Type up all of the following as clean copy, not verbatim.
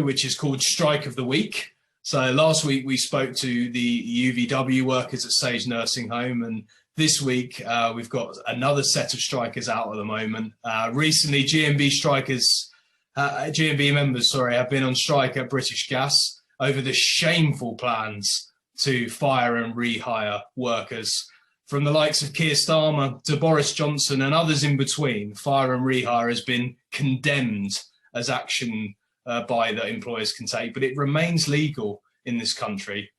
which is called Strike of the Week. So last week we spoke to the UVW workers at Sage Nursing Home, and this week we've got another set of strikers out at the moment. Recently, GMB members have been on strike at British Gas over the shameful plans to fire and rehire workers. From the likes of Keir Starmer to Boris Johnson and others in between, fire and rehire has been condemned as action that employers can take, but it remains legal in this country.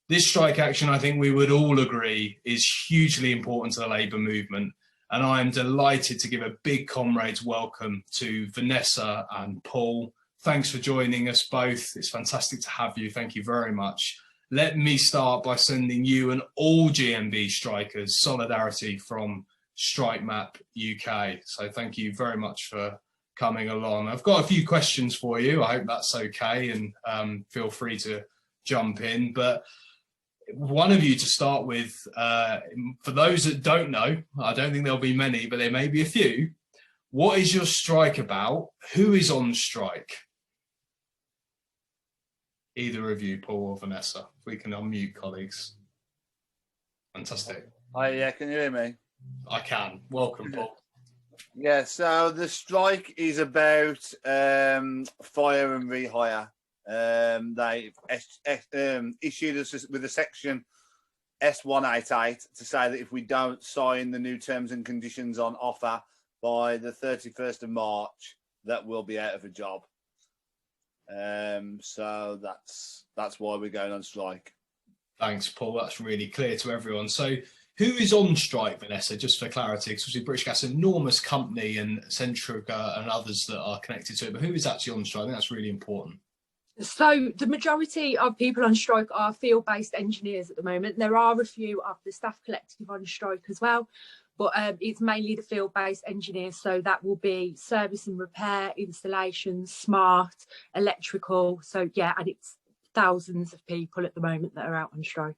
This strike action, I think we would all agree, is hugely important to the Labour movement. And I am delighted to give a big comrades welcome to Vanessa and Paul. Thanks for joining us both. It's fantastic to have you. Thank you very much. Let me start by sending you and all GMB strikers solidarity from Strike Map UK. So thank you very much for coming along. I've got a few questions for you. I hope that's okay, and feel free to jump in. But one of you to start with, for those that don't know, I don't think there'll be many, but there may be a few. What is your strike about? Who is on strike? Either of you, Paul or Vanessa, if we can unmute colleagues. Fantastic. Hi, yeah, can you hear me? I can. Welcome, Paul. Yeah, so the strike is about fire and rehire. They issued us with a section S188 to say that if we don't sign the new terms and conditions on offer by the 31st of March, that we'll be out of a job. So that's why we're going on strike. Thanks, Paul. That's really clear to everyone. So who is on strike, Vanessa, just for clarity? Because obviously British Gas is an enormous company, and Centrica and others that are connected to it, but who is actually on strike? I think that's really important. So the majority of people on strike are field-based engineers at the moment. There are a few of the staff collective on strike as well, but it's mainly the field-based engineers. So that will be service and repair, installations, smart, electrical. So yeah, and it's thousands of people at the moment that are out on strike.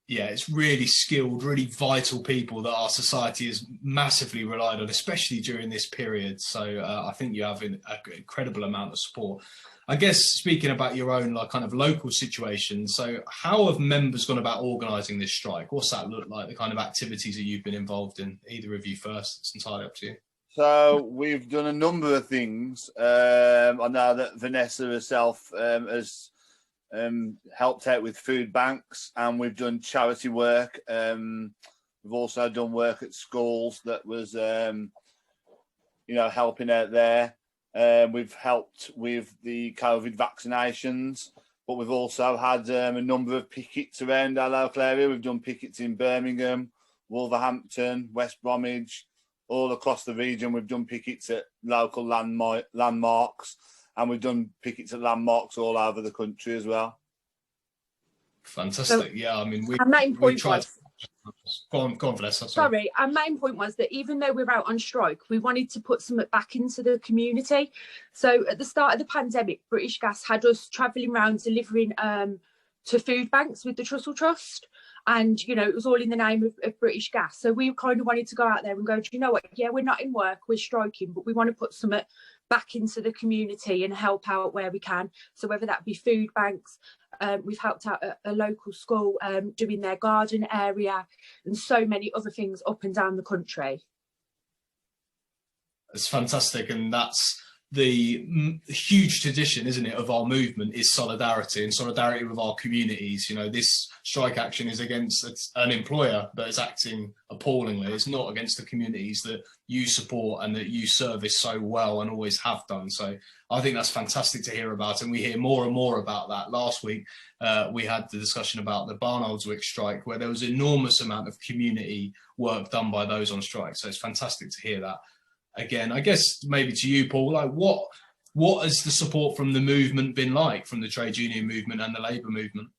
Yeah, it's really skilled, really vital people that our society has massively relied on, especially during this period. So I think you have an incredible amount of support. I guess speaking about your own kind of local situation, so how have members gone about organising this strike? What's that look like, the kind of activities that you've been involved in? Either of you first, it's entirely up to you. So we've done a number of things. I know that Vanessa herself has helped out with food banks, and we've done charity work. We've also done work at schools that was, helping out there. We've helped with the COVID vaccinations, but we've also had a number of pickets around our local area. We've done pickets in Birmingham, Wolverhampton, West Bromwich, all across the region. We've done pickets at local landmarks, and we've done pickets at landmarks all over the country as well. Fantastic. So, yeah, I mean, we tried. Go on, Vanessa. Sorry, our main point was that even though we're out on strike, we wanted to put something back into the community. So at the start of the pandemic, British Gas had us travelling around delivering to food banks with the Trussell Trust. And, it was all in the name of British Gas. So we kind of wanted to go out there and go, do you know what? Yeah, we're not in work, we're striking, but we want to put something back into the community and help out where we can. So whether that be food banks, we've helped out at a local school doing their garden area, and so many other things up and down the country. It's fantastic, and that's the huge tradition, isn't it, of our movement, is solidarity and solidarity with our communities. This strike action is against an employer that is acting appallingly. It's not against the communities that you support and that you service so well and always have done. So I think that's fantastic to hear about, and we hear more and more about that. Last week, we had the discussion about the Barnoldswick strike, where there was an enormous amount of community work done by those on strike. So it's fantastic to hear that. Again, I guess maybe to you, Paul, like what has the support from the movement been like, from the trade union movement and the Labour movement?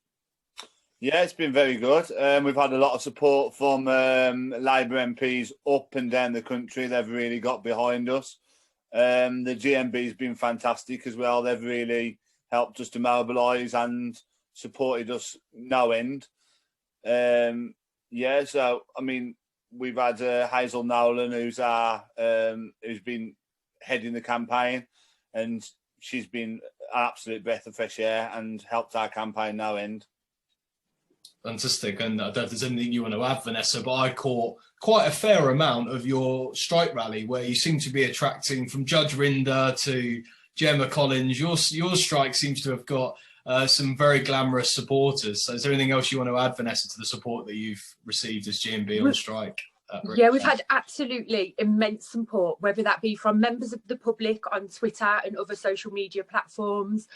Yeah, it's been very good. We've had a lot of support from Labour MPs up and down the country. They've really got behind us. The GMB's been fantastic as well. They've really helped us to mobilise and supported us no end. Yeah, so, I mean, we've had Hazel Nolan, who's been heading the campaign, and she's been absolute breath of fresh air and helped our campaign no end. Fantastic. And I don't know if there's anything you want to add, Vanessa, but I caught quite a fair amount of your strike rally where you seem to be attracting from Judge Rinder to Gemma Collins. Your strike seems to have got some very glamorous supporters. So is there anything else you want to add, Vanessa, to the support that you've received as GMB on strike? Yeah, we've had absolutely immense support, whether that be from members of the public on Twitter and other social media platforms,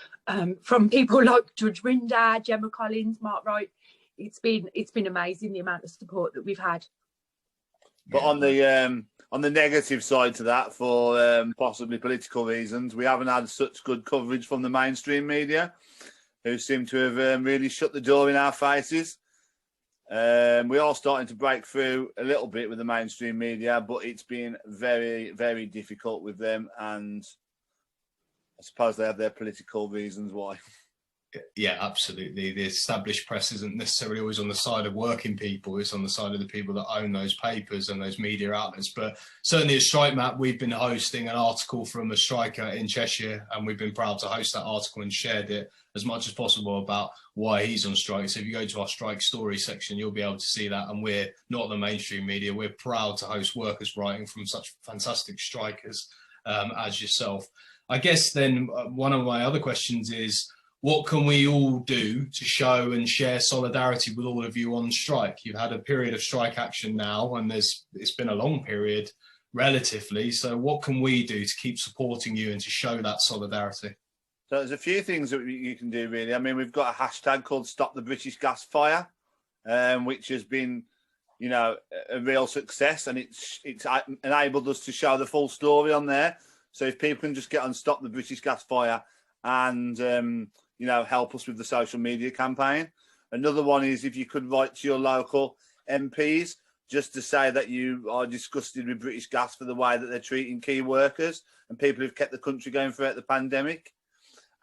from people like Judge Rinder, Gemma Collins, Mark Wright. It's been amazing the amount of support that we've had. But on the negative side to that, for possibly political reasons, we haven't had such good coverage from the mainstream media, who seem to have really shut the door in our faces. We are starting to break through a little bit with the mainstream media, but it's been very, very difficult with them, and I suppose they have their political reasons why. Yeah, absolutely. The established press isn't necessarily always on the side of working people. It's on the side of the people that own those papers and those media outlets. But certainly at Strike Map, we've been hosting an article from a striker in Cheshire, and we've been proud to host that article and shared it as much as possible about why he's on strike. So if you go to our strike story section, you'll be able to see that. And we're not the mainstream media. We're proud to host workers writing from such fantastic strikers as yourself. I guess then one of my other questions is, what can we all do to show and share solidarity with all of you on strike? You've had a period of strike action now, and it's been a long period relatively. So what can we do to keep supporting you and to show that solidarity? So there's a few things that you can do, really. I mean, we've got a hashtag called Stop the British Gas Fire, which has been, you know, a real success, and it's enabled us to show the full story on there. So if people can just get on Stop the British Gas Fire and you know, help us with the social media campaign. Another one is if you could write to your local MPs just to say that you are disgusted with British Gas for the way that they're treating key workers and people who've kept the country going throughout the pandemic.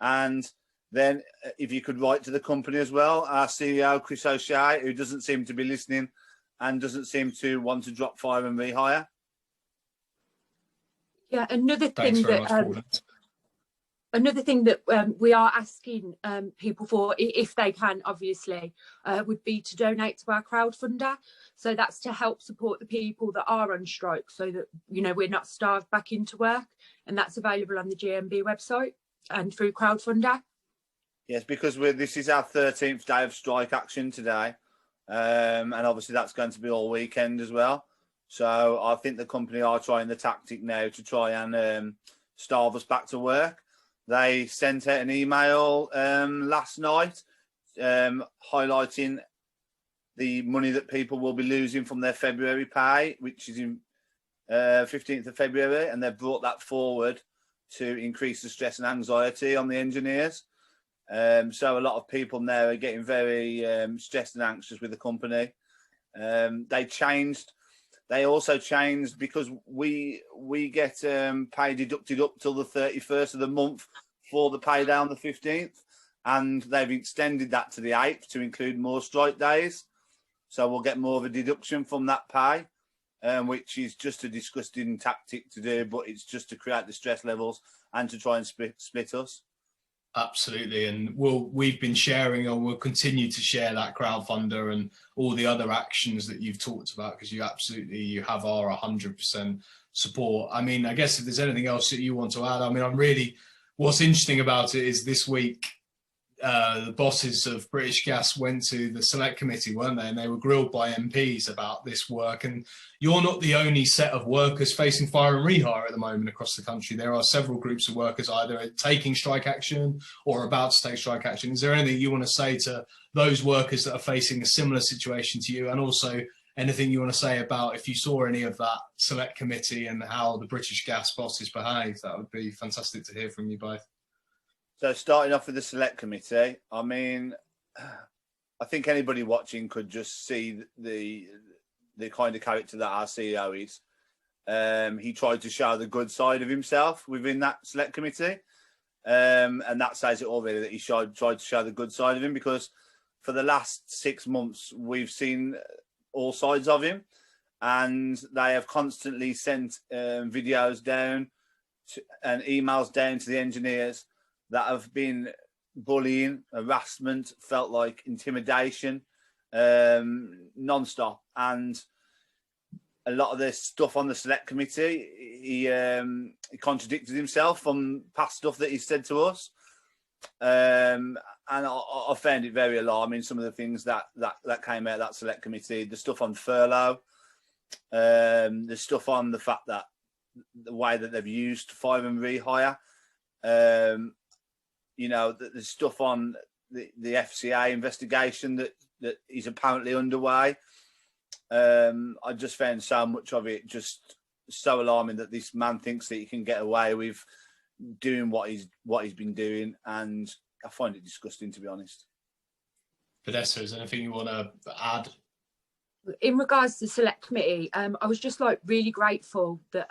And then if you could write to the company as well, our CEO, Chris O'Shea, who doesn't seem to be listening and doesn't seem to want to drop fire and rehire. Yeah, another thing that we are asking people for, if they can, obviously, would be to donate to our crowdfunder. So that's to help support the people that are on strike, so that, you know, we're not starved back into work. And that's available on the GMB website and through crowdfunder. Yes, because this is our 13th day of strike action today, and obviously that's going to be all weekend as well. So I think the company are trying the tactic now to try and starve us back to work. They sent out an email last night highlighting the money that people will be losing from their February pay, which is in 15th of February, and they've brought that forward to increase the stress and anxiety on the engineers. So a lot of people now are getting very stressed and anxious with the company. They also changed because we get pay deducted up till the 31st of the month for the pay down the 15th, and they've extended that to the 8th to include more strike days. So we'll get more of a deduction from that pay, which is just a disgusting tactic to do, but it's just to create the stress levels and to try and split us. Absolutely, and we've been sharing, or we'll continue to share that crowdfunder and all the other actions that you've talked about, because you have our 100% support. I mean, I guess if there's anything else that you want to add, I mean, what's interesting about it is this week the bosses of British Gas went to the select committee, weren't they? And they were grilled by MPs about this work. And you're not the only set of workers facing fire and rehire at the moment across the country. There are several groups of workers either taking strike action or about to take strike action. Is there anything you want to say to those workers that are facing a similar situation to you? And also anything you want to say about if you saw any of that select committee and how the British Gas bosses behaved? That would be fantastic to hear from you both. So starting off with the select committee, I mean, I think anybody watching could just see the kind of character that our CEO is. He tried to show the good side of himself within that select committee. And that says it already, that he tried to show the good side of him, because for the last 6 months, we've seen all sides of him, and they have constantly sent videos down and emails down to the engineers that have been bullying, harassment, felt like intimidation, non-stop. And a lot of the stuff on the select committee, he contradicted himself from past stuff that he said to us. And I found it very alarming, some of the things that came out of that select committee, the stuff on furlough, the stuff on the fact that the way that they've used fire and rehire, you know, the stuff on the FCA investigation that is apparently underway. I just found so much of it just so alarming that this man thinks that he can get away with doing what he's been doing, and I find it disgusting, to be honest. Vanessa, is there anything you want to add? In regards to the select committee, I was just like really grateful that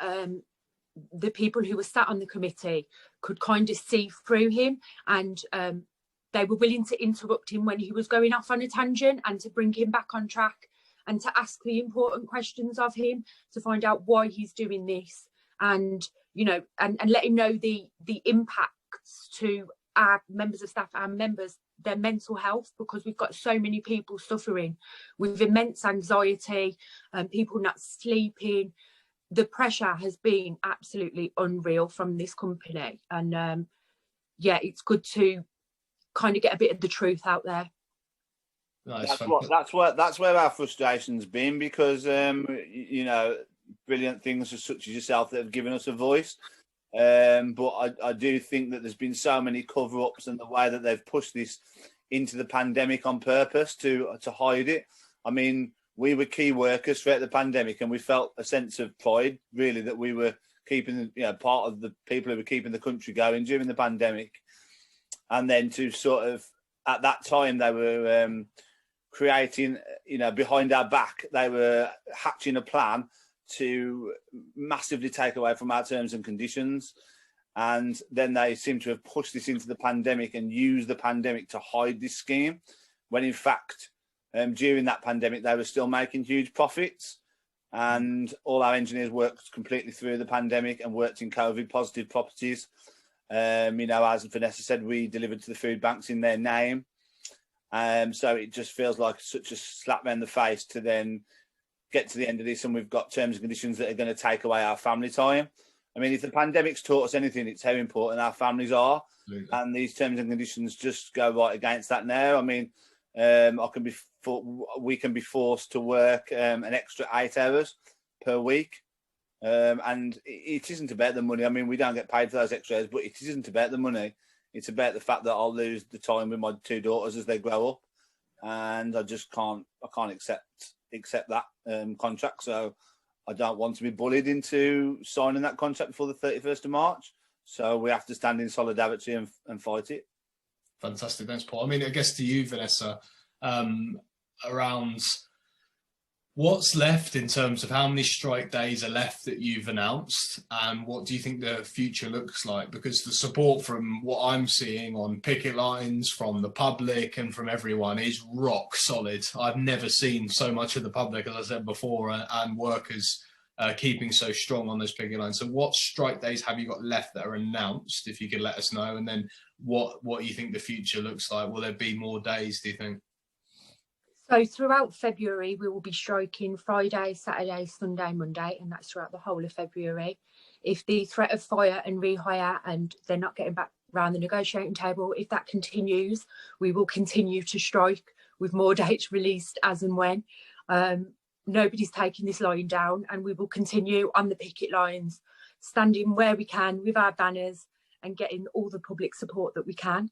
the people who were sat on the committee could kind of see through him, and they were willing to interrupt him when he was going off on a tangent and to bring him back on track and to ask the important questions of him to find out why he's doing this, and you know, and let him know the impacts to our members of staff, our members, their mental health, because we've got so many people suffering with immense anxiety and people not sleeping. The pressure has been absolutely unreal from this company, and yeah, it's good to kind of get a bit of the truth out there. Nice. That's where our frustration's been, because you know, brilliant things such as yourself that have given us a voice, but I do think that there's been so many cover-ups, and the way that they've pushed this into the pandemic on purpose to hide it. I mean, we were key workers throughout the pandemic, and we felt a sense of pride, really, that we were keeping, you know, part of the people who were keeping the country going during the pandemic. And then to sort of, at that time, they were creating, you know, behind our back, they were hatching a plan to massively take away from our terms and conditions. And then they seem to have pushed this into the pandemic and used the pandemic to hide this scheme, when in fact, during that pandemic, they were still making huge profits. And all our engineers worked completely through the pandemic and worked in COVID positive properties. You know, as Vanessa said, we delivered to the food banks in their name. So it just feels like such a slap in the face to then get to the end of this, and we've got terms and conditions that are going to take away our family time. I mean, if the pandemic's taught us anything, it's how important our families are. Absolutely. And these terms and conditions just go right against that now. I mean, we can be forced to work an extra 8 hours per week. And it isn't about the money. I mean, we don't get paid for those extra hours, but it isn't about the money. It's about the fact that I'll lose the time with my 2 daughters as they grow up. And I just can't accept that contract. So I don't want to be bullied into signing that contract before the 31st of March. So we have to stand in solidarity and fight it. Fantastic. Thanks, Paul. I mean, I guess to you, Vanessa, around what's left in terms of how many strike days are left that you've announced, and what do you think the future looks like? Because the support from what I'm seeing on picket lines, from the public and from everyone, is rock solid. I've never seen so much of the public, as I said before, and workers keeping so strong on those picket lines. So what strike days have you got left that are announced, if you could let us know? And then what you think the future looks like? Will there be more days, do you think? So throughout February, we will be striking Friday, Saturday, Sunday, Monday, and that's throughout the whole of February. If the threat of fire and rehire, and they're not getting back around the negotiating table, if that continues, we will continue to strike with more dates released as and when. Nobody's taking this lying down, and we will continue on the picket lines, standing where we can with our banners and getting all the public support that we can.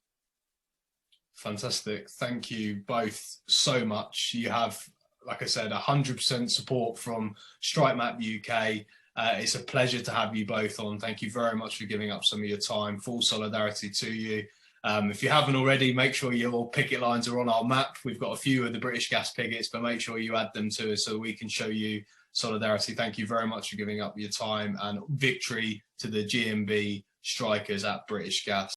Fantastic. Thank you both so much. You have, like I said, 100% support from StrikeMap UK. It's a pleasure to have you both on. Thank you very much for giving up some of your time. Full solidarity to you. If you haven't already, make sure your picket lines are on our map. We've got a few of the British Gas pickets, but make sure you add them to us so we can show you solidarity. Thank you very much for giving up your time, and victory to the GMB strikers at British Gas.